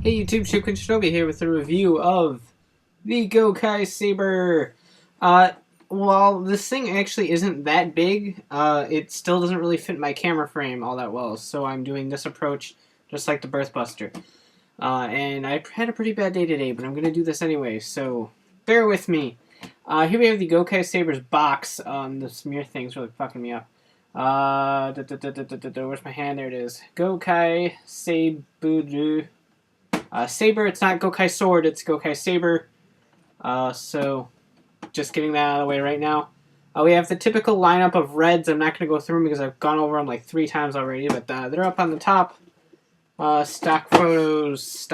Hey YouTube, Shukun Shinobi here with a review of the Gokai Saber. While this thing actually isn't that big, it still doesn't really fit my camera frame all that well, so I'm doing this approach just like the Birthbuster. And I had a pretty bad day today, but I'm going to do this anyway, so bear with me. Here we have the Gokai Saber's box. The smear thing's really fucking me up. Where's my hand? There it is. Gokai Saber. Saber, it's not Gokai Sword, it's Gokai Saber. So, just getting that out of the way right now. We have the typical lineup of reds. I'm not going to go through them because I've gone over them like 3 times already, but they're up on the top. Stock photos.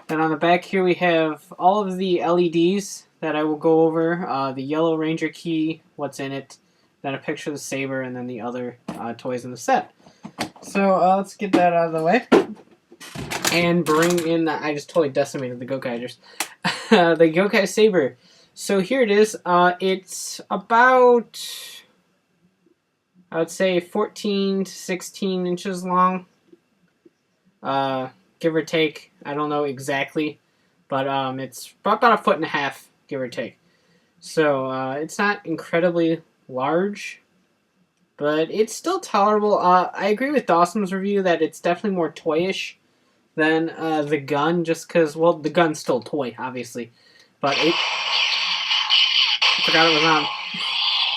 And on the back here we have all of the LEDs that I will go over. The Yellow Ranger Key, what's in it, then a picture of the Saber, and then the other toys in the set. So, let's get that out of the way. And bring in I just totally decimated the Gokaigers. The Gokai Saber. So here it is. It's about, I would say, 14 to 16 inches long. Give or take. I don't know exactly. But it's about 1.5 feet, give or take. So it's not incredibly large. But it's still tolerable. I agree with Dawson's review that it's definitely more toyish than the gun, just because, well, the gun's still a toy, obviously. But I forgot it was on.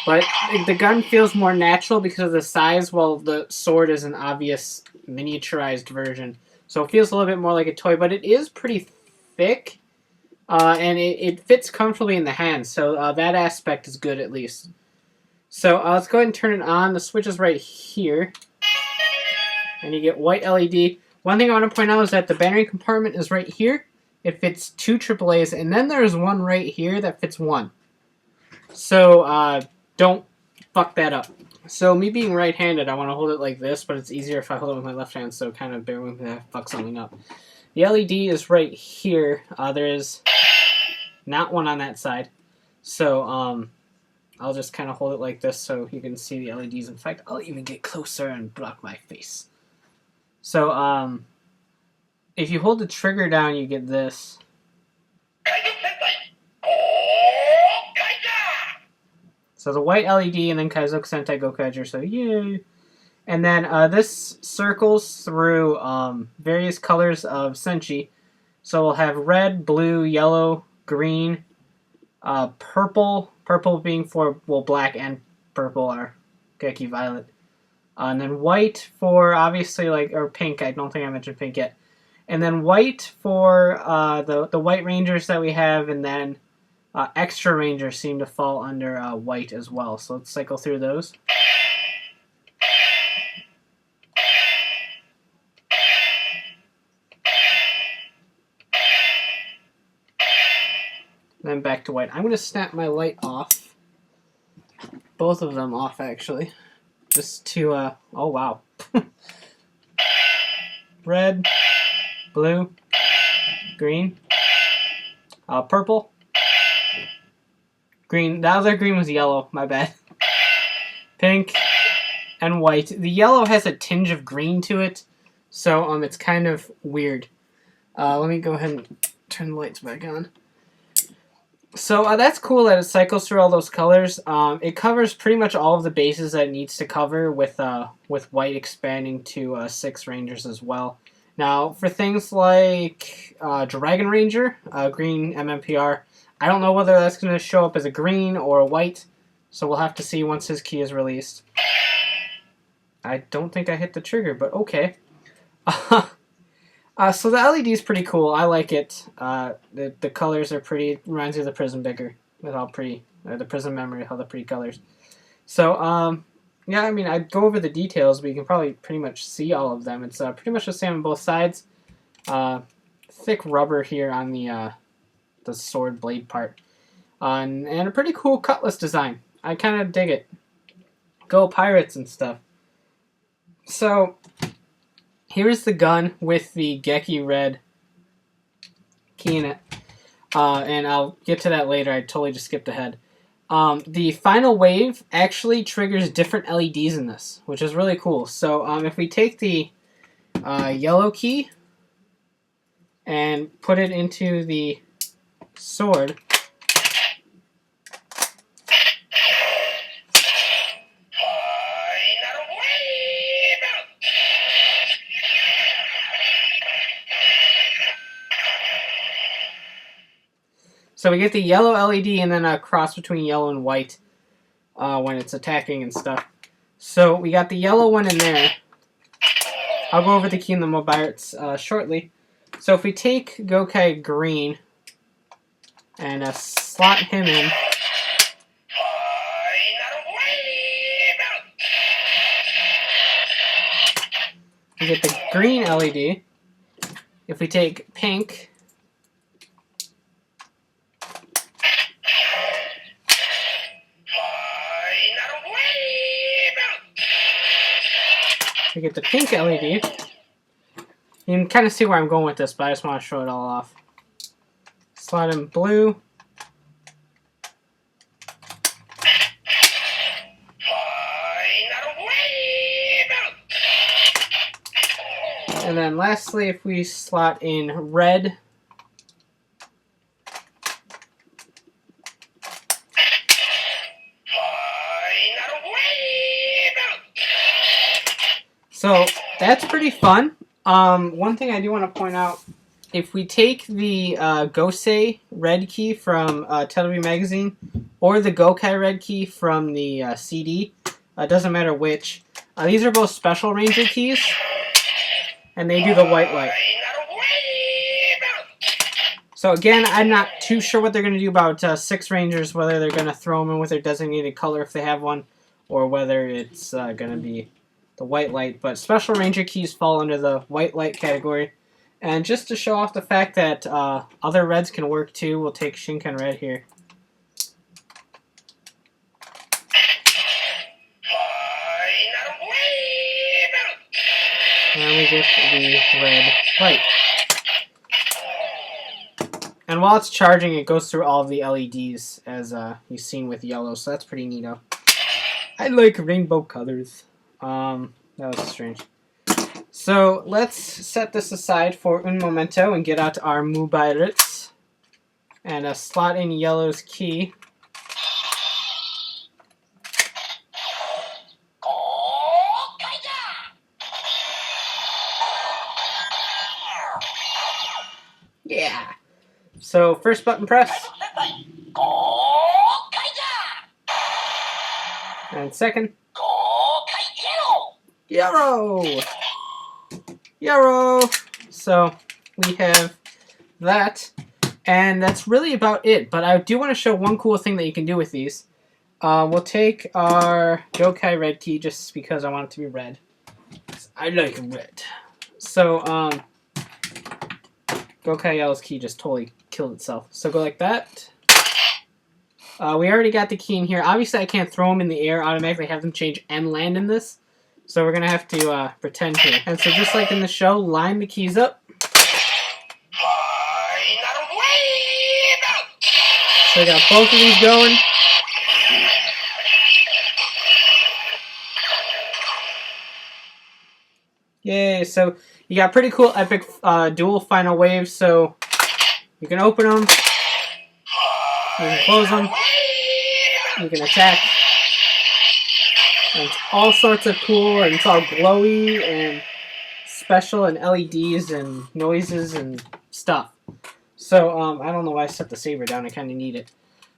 But the gun feels more natural because of the size, while the sword is an obvious miniaturized version. So it feels a little bit more like a toy, but it is pretty thick. And it fits comfortably in the hand, so that aspect is good at least. So let's go ahead and turn it on. The switch is right here. And you get white LED. One thing I want to point out is that the battery compartment is right here. It fits 2 AAAs, and then there's one right here that fits 1. So, don't fuck that up. So, me being right-handed, I want to hold it like this, but it's easier if I hold it with my left hand, so kind of bear with me if I fuck something up. The LED is right here. There is not one on that side. So, I'll just kind of hold it like this so you can see the LEDs. In fact, I'll even get closer and block my face. So, if you hold the trigger down, you get this. So the white LED and then Kaizoku Sentai Gokaiger, so yay! And then this circles through various colors of Senshi. So we'll have red, blue, yellow, green, purple. Purple being for, well, black and purple are Geki Violet. And then white for, obviously, or pink. I don't think I mentioned pink yet. And then white for the white rangers that we have, and then extra rangers seem to fall under white as well. So let's cycle through those. And then back to white. I'm going to snap my light off. Both of them off, actually. Just to, oh wow. Red, blue, green, purple, green. The other green was yellow, my bad. Pink, and white. The yellow has a tinge of green to it, so it's kind of weird. Let me go ahead and turn the lights back on. So that's cool that it cycles through all those colors. It covers pretty much all of the bases that it needs to cover, with white expanding to 6 rangers as well. Now, for things like Dragon Ranger, green MMPR, I don't know whether that's going to show up as a green or a white, so we'll have to see once his key is released. I don't think I hit the trigger, but okay. So the LED is pretty cool. I like it. The colors are pretty. It reminds me of the Prism Bigger with all pretty. The Prism Memory with all the pretty colors. So yeah, I mean, I'd go over the details, but you can probably pretty much see all of them. It's pretty much the same on both sides. Thick rubber here on the sword blade part, and a pretty cool cutlass design. I kind of dig it. Go Pirates and stuff. So here's the gun with the Geki red key in it. And I'll get to that later. I totally just skipped ahead. The final wave actually triggers different LEDs in this, which is really cool. So if we take the yellow key, and put it into the sword. So we get the yellow LED and then a cross between yellow and white when it's attacking and stuff. So we got the yellow one in there. I'll go over the key and the mobiles shortly. So if we take Gokai Green and slot him in, we get the green LED. If we take Pink, we get the pink LED. You can kind of see where I'm going with this, but I just want to show it all off. Slot in blue. And then lastly, if we slot in red. So that's pretty fun. One thing I do want to point out, if we take the Gokai red key from Television Magazine or the Gokai red key from the CD, doesn't matter which, these are both special ranger keys, and they do the white light. So again, I'm not too sure what they're going to do about 6 rangers, whether they're going to throw them in with their designated color if they have one, or whether it's going to be the white light, but special ranger keys fall under the white light category. And just to show off the fact that other reds can work too, we'll take Shinken Red here. And we get the red light. And while it's charging, it goes through all of the LEDs, as you've seen with yellow, so that's pretty neato. I like rainbow colors. That was strange. So let's set this aside for un momento and get out our mobiles and slot in yellow's key. Yeah. So first button press. And second. Yellow! Yellow! So we have that, and that's really about it. But I do want to show one cool thing that you can do with these. We'll take our Gokai red key just because I want it to be red. I like red. So Gokai yellow's key just totally killed itself. So go like that. We already got the key in here. Obviously I can't throw them in the air, automatically have them change and land in this. So we're going to have to pretend here. And so just like in the show, line the keys up. So we got both of these going. Yay, so you got pretty cool epic dual final waves. So you can open them, you can close them, you can attack. And it's all sorts of cool, and it's all glowy and special, and LEDs and noises and stuff. So I don't know why I set the saber down. I kind of need it.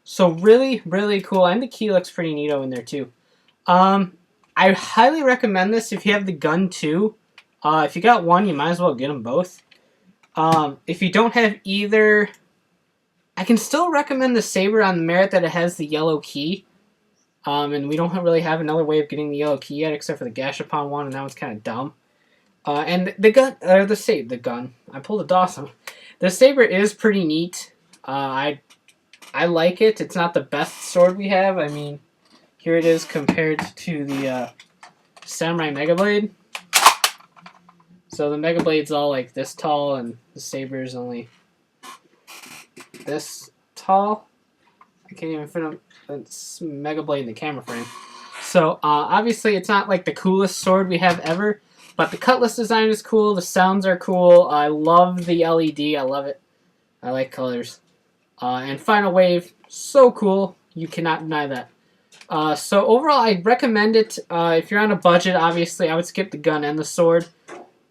So really, really cool, and the key looks pretty neato in there too. I highly recommend this if you have the gun too. If you got one, you might as well get them both. If you don't have either, I can still recommend the saber on the merit that it has the yellow key. And we don't really have another way of getting the yellow key yet, except for the Gashapon one, and that one's kind of dumb. And the gun, the gun. I pulled a Dawson. The saber is pretty neat. I like it. It's not the best sword we have. I mean, here it is compared to the Samurai Mega Blade. So the Mega Blade's all like this tall, and the saber is only this tall. I can't even fit a Mega Blade in the camera frame. So obviously it's not like the coolest sword we have ever, But the cutlass design is cool. The sounds are cool. I love the LED. I love it. I like colors. And Final Wave, so cool. You cannot deny that. So overall, I'd recommend it. If you're on a budget, obviously, I would skip the gun and the sword.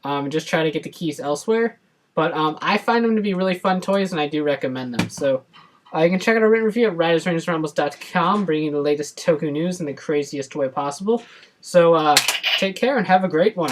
And just try to get the keys elsewhere. But I find them to be really fun toys, and I do recommend them. So you can check out our written review at ridersrangersrumbles.com, bringing you the latest Toku news in the craziest way possible. So take care and have a great one.